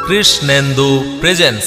Krishnendu presence.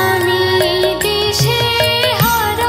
আমি দেশে হারা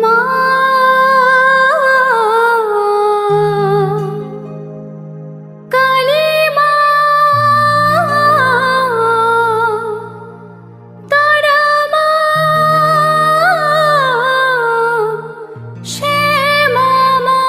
মা কালী মা তারা মা শ্যামা মা।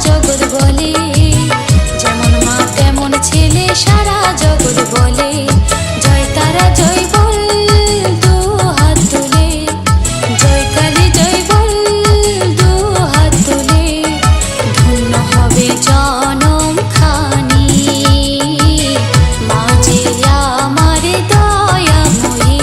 জগৎ বলে, যেমন মা তেমন ছেলে সারা জগৎ বলে। জয় তারা জয় বল দু হাত তুলে, জয় কালী জয় বল দু হাত তুলে। ধন্য হবে জনম খানি, মাঝে আমার দয়াময়ী।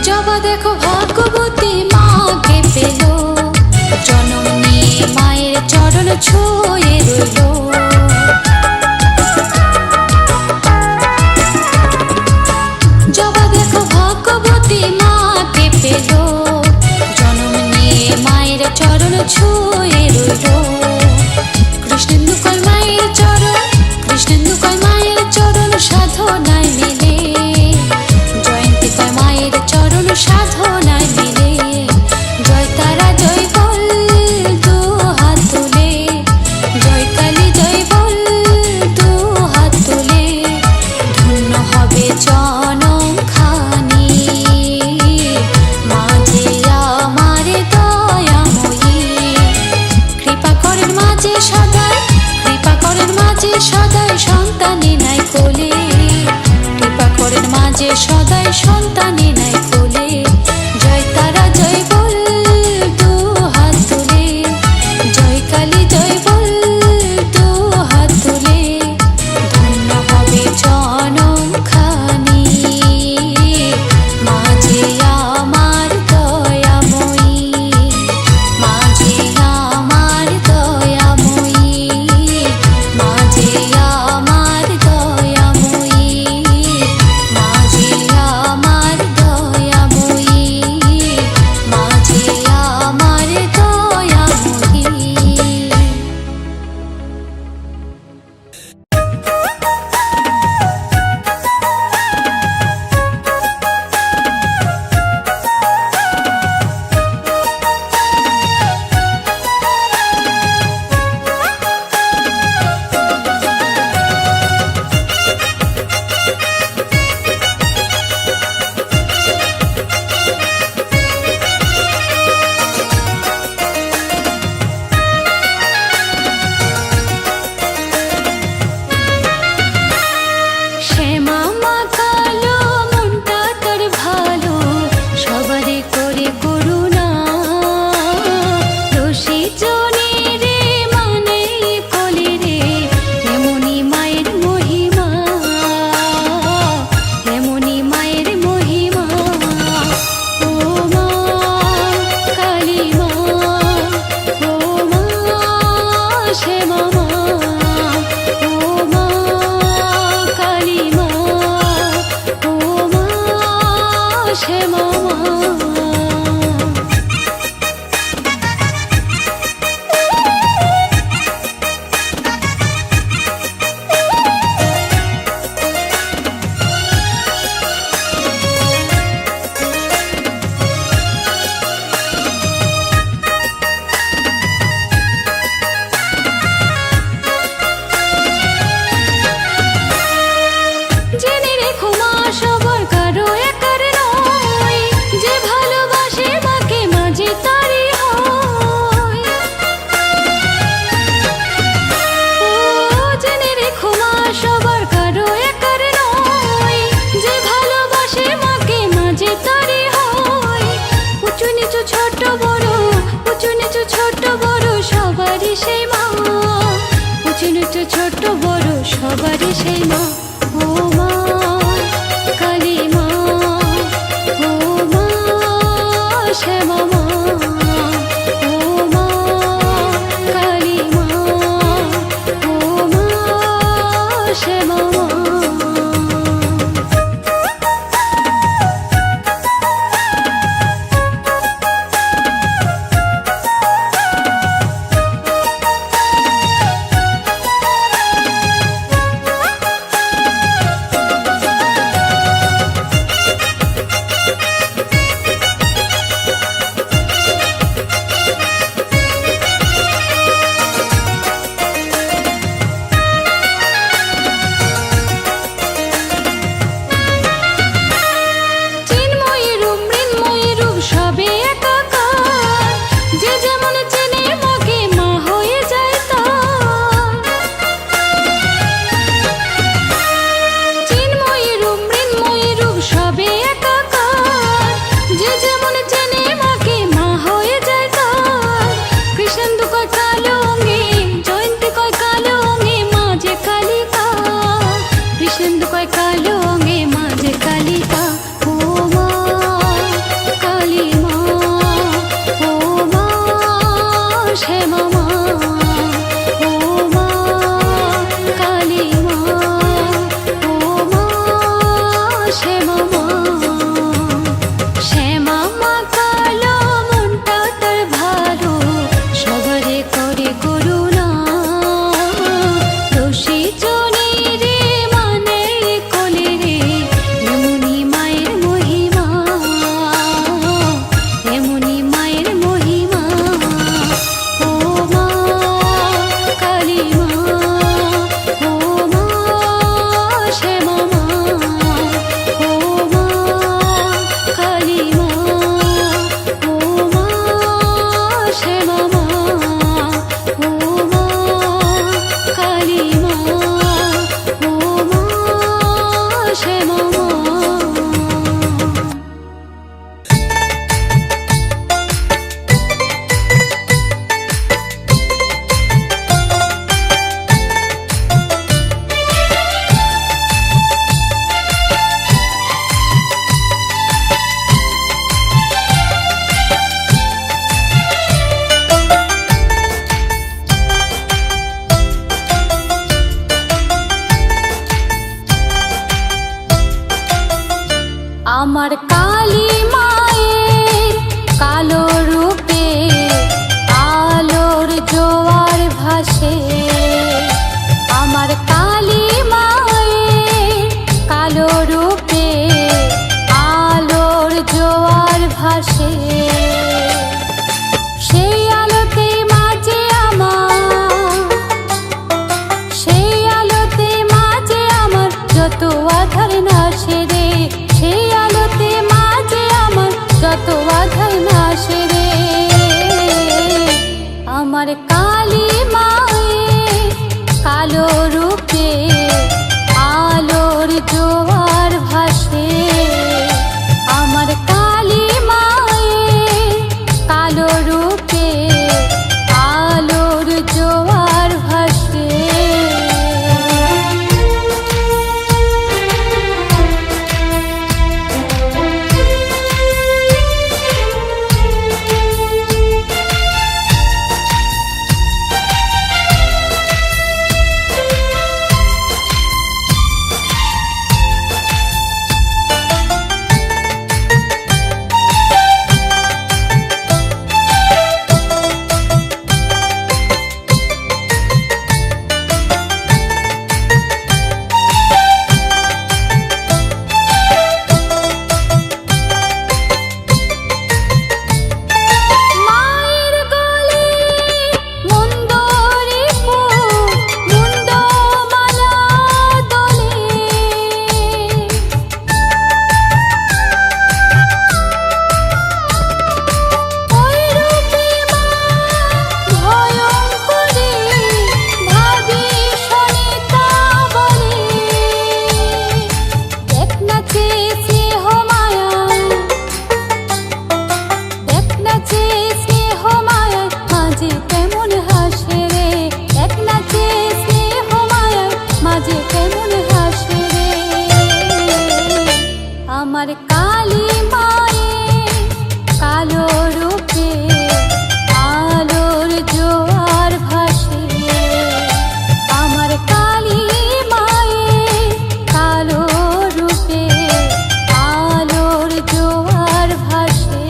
জবা দেখো ভাগ্যবতী মাকে পেল, জনম নিয়ে মায়ের চরণ ছুঁয়ে রইল। জবা দেখো ভাগ্যবতী মাকে পেল, জনম নিয়ে মায়ের চরণ ছুঁয়ে রইল। কৃষ্ণেন্দু কয় মায়ের চরণ, কৃষ্ণেন্দু কয় মায়ের চরণ সাধনায় মেলে। জয়ন্তী কয় মায়ের চরণ সাধনায় মেলে। জয় তারা জয় বল দু হাত তুলে, জয় কালী জয় বল দু হাত তুলে। ধন্য হবে জনম খানি, মাঝে আমার দয়াময়ী। কৃপা করেন মাঝে সদাই, কৃপা করেন মাঝে সদাই সন্তানে নাই কোলে। কৃপা করেন মাঝে সদাই সন্তানে নাই কোলে। জয় তারা জয় বল দু হাত তুলে, জয় কালী জয় বল দু হাত তুলে। ধন্য হবে জনম খানি, মাঝে আমার দয়াময়ী, মাঝে আমার দয়াময়ী, মাঝে আমার দয়াময়ী, মাঝে আমার দয়াময়ী, মাঝে আমার দয়াময়ী। শ্যামা মা কালো মনটা তোর ভালো, সবারে করে করুণা। দোষী জনে রে মানে কলি রে, এমনি মায়ের মহিমা, এমনি মায়ের মহিমা। ও মা কালী মা, ও মা শ্যামা মা, ও মা কালী মা, ও মা শ্যামা মা। জেনে রেখো মা সবার কারো একার নয়, যে ভালোবাসে মাকে মাঝে তারই হয়। ও জেনে রেখো মা সবার কারো একার নয়, যে ভালোবাসে মাকে মাঝে তারই হয়। উঁচু নিচু ছোট বড়, উঁচু নিচু ছোট বড় সবারই সেই মা, উঁচু নিচু ছোট বড় সবারই সেই মা। ও মা কালী মা, ও মা শ্যামা মা, ও মা কালী মা, ও মা শ্যামা মা। আমার কালী মায়ের কালো রূপে আলোর জোয়ার ভাসে। আমার কালী মায়ের কালো রূপে আলোর জোয়ার ভাসে। সেই আলোতে মাঝে আমার যত আধার নাশে রে। সেই আলোতে মাঝে আমার যত আধার নাশে রে। আমার কালী মায়ের কালো রূপে আলোর জোয়ার ভাসে। আমার কালী মায়ের কালো রূপে আলোর জোয়ার ভাসে। আমার কালী মায়ের কালো রূপে আলোর জোয়ার ভাসে। আমার কালী মায়ের কালো রূপে আলোর জোয়ার ভাসে।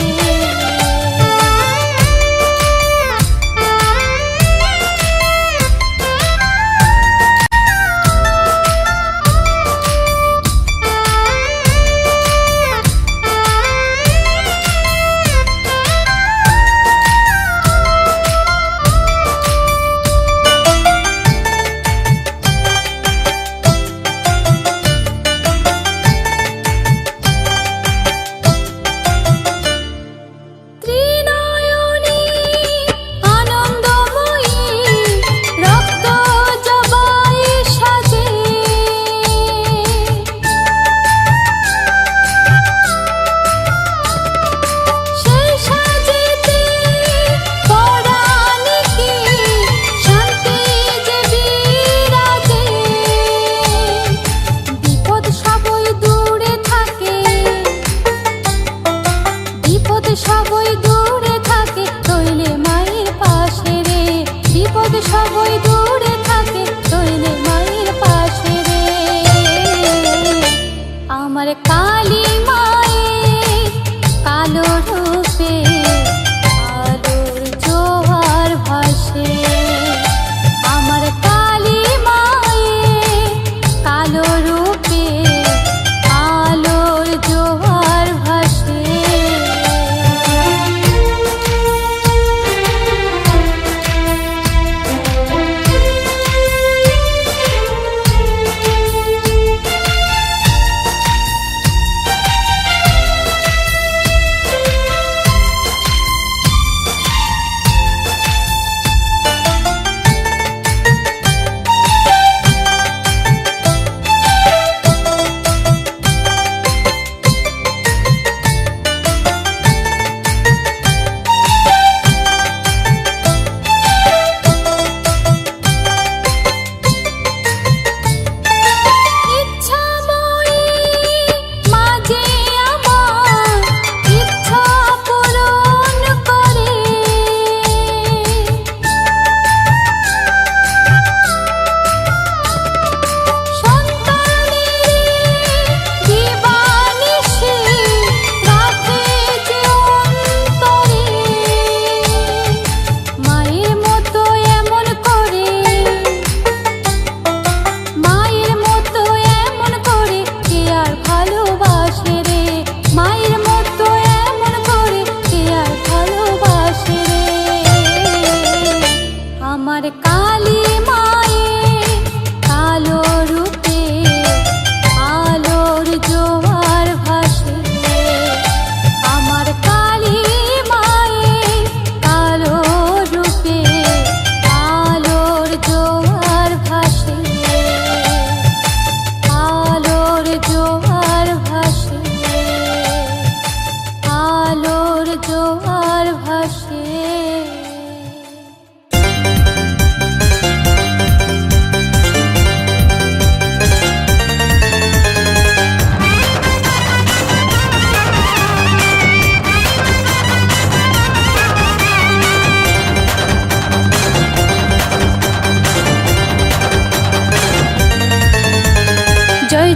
সবই দূরে থাকে রইলে মায়ের পাশে রে। বিপদ সবই দূরে থাকে রইলে মায়ের পাশে রে। আমার কালী মায়ের কালো রূপে আলোর জোয়ার ভাসে। আমার কালী মায়ের কালো রূপে আলোর জোয়ার ভাসে।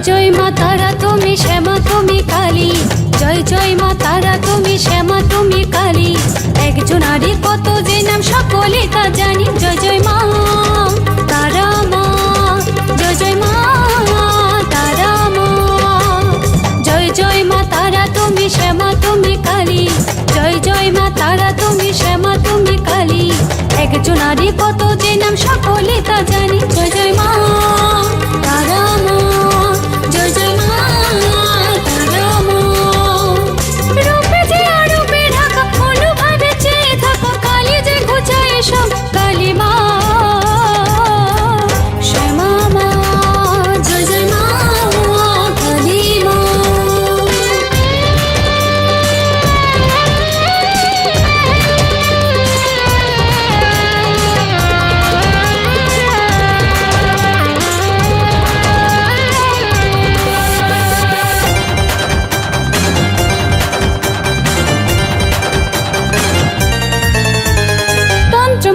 জয় মা তারা তুমি শ্যামা তুমি কালী, জয় জয় মা তারা তুমি শ্যামা তুমি কালী। একজনারই কত যে নাম সকলে তা জানি। জয় জয় মা তারা মা, জয় জয় মা তারা মা, জয় জয় মা তারা তুমি শ্যামা তুমি কালী, জয় জয় মা তারা তুমি শ্যামা তুমি কালী। একজনারই কত যে নাম সকলে তা জানি। জয় জয় মা তারা মা, জয় জয় মা তারা মা। রূপে যে অরূপে ঢাকা, অনুভাবে চেয়ে থাকো, কালী যে ঘুচায় সব কালী মা শ্যামা মা, জয় জয় মা কালী মা।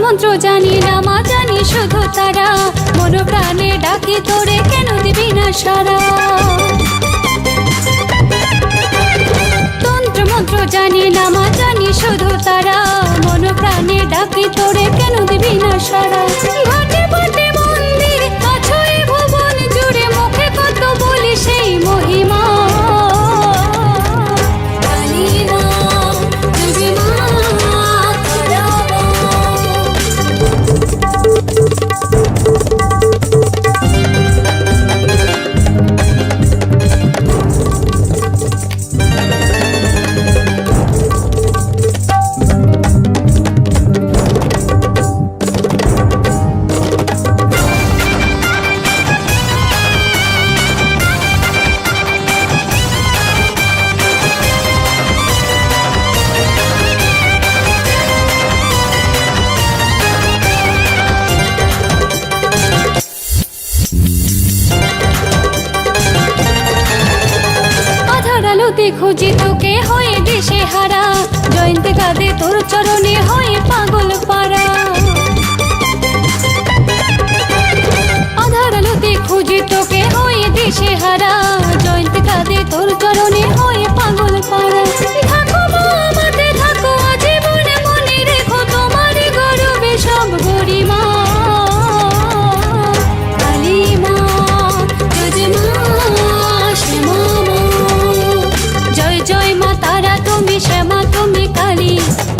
মন্ত্র জানি না মা, জানি শুধু তারা, মন প্রাণে ডাকি তোরে কেন দিবি না সারা। তন্ত্র মন্ত্র জানি না মা, জানি শুধু তারা, মন প্রাণে ডাকি তোরে কেন দিবি না সারা। ঘাটে ঘাটে মন্দির আছো এ ভুবন জুড়ে, মুখে কত বলি সেই মহিমা কালী মা, জয় জয় মা তারা মা। আলোতে খুঁজি তোকে হয়ে দেশে হারা, জয়ন্তী কাঁদে তোর চরণে হয়ে পাগল পারা। আধার আলোতে খুঁজি তোকে হয়ে দেশে হারা, জয়ন্তী কাঁদে তোর চরণে হয়ে পাগল পারা। থাকো মা আমাতে থাকো, আজীবনে মনে রেখো তোমারই গৌরবে সব গরিমা কালী মা, জয় জয় মা শ্যামা মা। জয় জয় মা তারা তুমি শ্যামা তুমি কালী,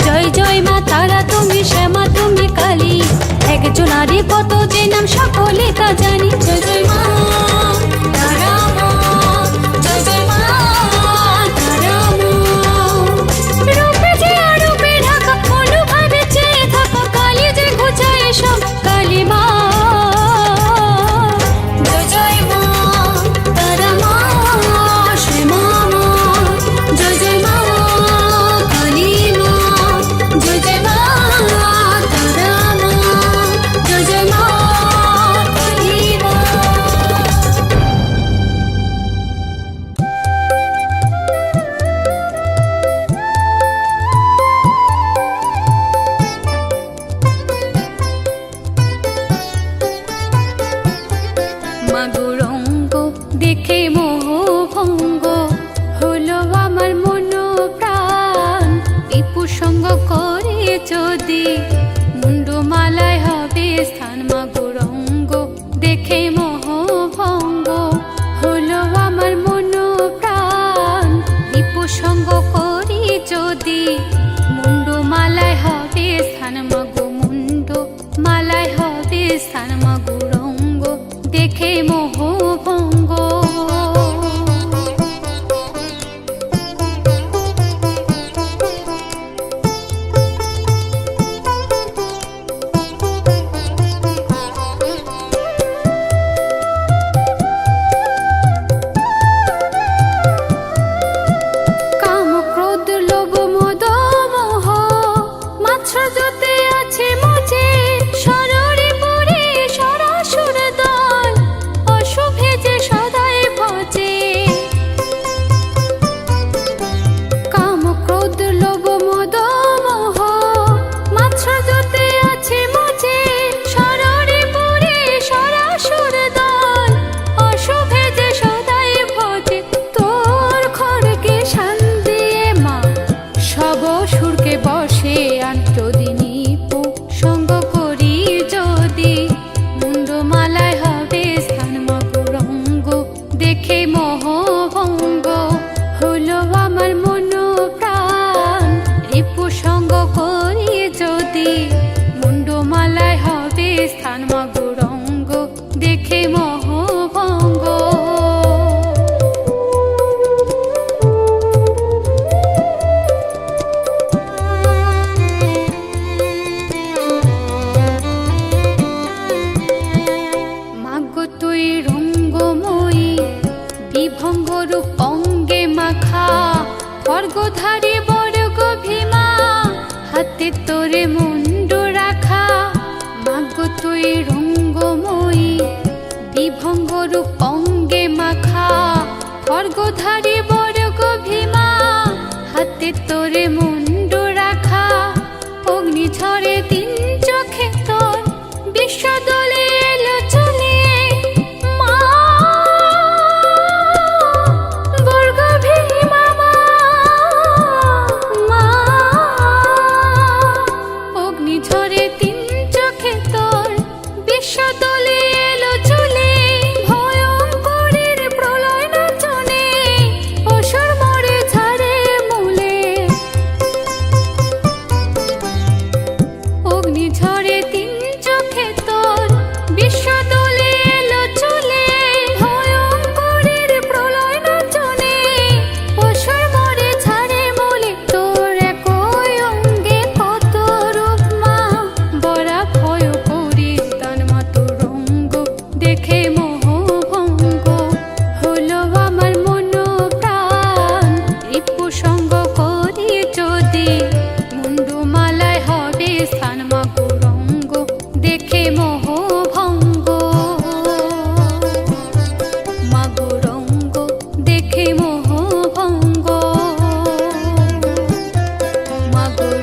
জয় জয় মা তারা তুমি শ্যামা তুমি কালী। একজনারই কত যে নাম সকলে তা জানি। জয় জয় মা তারা মা, জয় জয় মা তারা মা। রূপে যে অরূপে ঢাকা, অনুভাবে চেয়ে থাকো, কালী যে ঘুচায় সব কালী মা। জয় জয় মা তারা মা শ্যামা মা, জয় জয় মা কালী মা, জয় জয় মা তারা মা, জয় জয় মা কালী মা। মাগুরঙ্গ দেখে মোহভঙ্গ হলো আমার মন প্রাণ, টিপু সঙ্গ করে যদি মুন্ডমালায় হবে স্থান। মাগুরঙ্গ দেখে মোহভঙ্গ হলো আমার মন প্রাণ, টিপু সঙ্গ করি যদি মুন্ডমালায় হবে স্থান। মাগো মুন্ড মালায় হবে স্থান, মাগুরঙ্গ দেখে মোহভঙ্গ। কাম ক্রোধ লোভ মদ মোহ মাৎসর্যতে আছে মুঝে, সররে পড়ে সরাসুর দল, অশুভে যে সদা বিভঙ্গ রূপ অঙ্গে মাখা খড়গধারী বর্গ ভীমা হাতে তোরে মুন্ডু রাখা মাগো তুই রঙ্গময়ী বিভঙ্গ রূপ অঙ্গে মাখা খড়গধারী বর্গ ভীমা হাতে তোরে মুন্ডু রাখা অগ্নি ঝরে তিন চোখে তোর বিশ্ব দোলে এলো চলে মা বর্গ ভীমা মা অগ্নি ঝরে তিন চোখে তোর বিশ্ব দোলে এলো চলে ভয়ঙ্করের প্রলয় নাচনে অসুর মরে ঝাড়ে মূলে অগ্নি ঝরে তিন চোখে তোর বিশ্ব দোলে এলো চলে ভয়ঙ্করের প্রলয় নাচনে অসুর মরে ঝাড়ে মূলে তোর একই অঙ্গে কত রূপ মা বরা ভয় করি তান মা তোর রঙ্গ দেখে মোহভঙ্গ হলো আমার মন প্রাণ রিপু সঙ্গ করি যদি মুন্ডু মালায় হবে স্থান মা গৌরঙ্গ দেখে মোহভঙ্গ মা গৌরঙ্গ দেখে মোহভঙ্গ মা গৌরঙ্গ